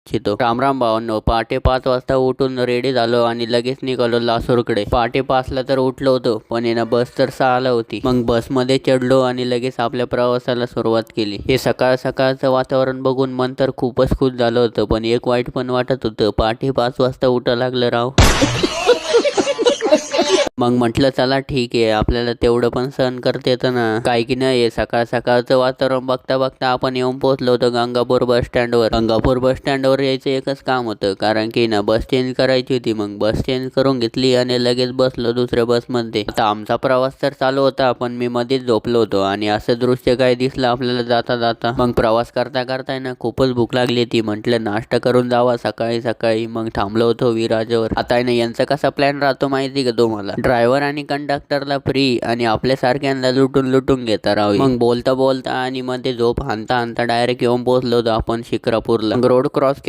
इच्छितो. राम राम भावांनो. पहाटे 5 वाजता उठून रेडी झालो आणि लगेच निघालो लासूरकडे. पहाटे 5ला तर उठलो होतो, पण बस तर 6ला होती. मग बसमध्ये चढलो आणि लगेच आपल्या प्रवासाला सुरुवात केली. हे सकाळ सकाळचं वातावरण बघून मन तर खूपच खुश झालं होतं, पण एक वाईट पण वाटत होतं. पहाटे 5 वाजता उठा लागलं राव. मग म्हटलं चला ठीक आहे, आपल्याला तेवढं पण सहन करता येतं ना. काय की नाही, सकाळ सकाळचं वातावरण बघता बघता आपण येऊन पोहोचलो होतो गंगापूर बस स्टँडवर. गंगापूर बस स्टँडवर यायचं एकच काम होतं, कारण की बस चेंज करायची होती. मग बस चेंज करून घेतली आणि लगेच बसलो दुसऱ्या बसमध्ये. आता आमचा प्रवास तर चालू होता, पण मी मध्येच झोपलो होतो आणि असं दृश्य काय दिसलं आपल्याला जाता जाता. मग प्रवास करता करता खूपच भूक लागली ती. म्हटलं नाश्ता करून जावा सकाळी सकाळी. मग थांबलो होतो विराजवर. आता यांचा कसा प्लॅन राहतो माहिती का तुम्हाला? ड्रायव्हर आणि कंडक्टरला फ्री आणि आपल्यासारख्यांना लुटून घेता राव. मग बोलता बोलता आणि मध्ये झोप हाणता हाणता डायरेक्ट येऊन पोहोचलो होतो आपण शिक्रापूरला. रोड क्रॉस केला.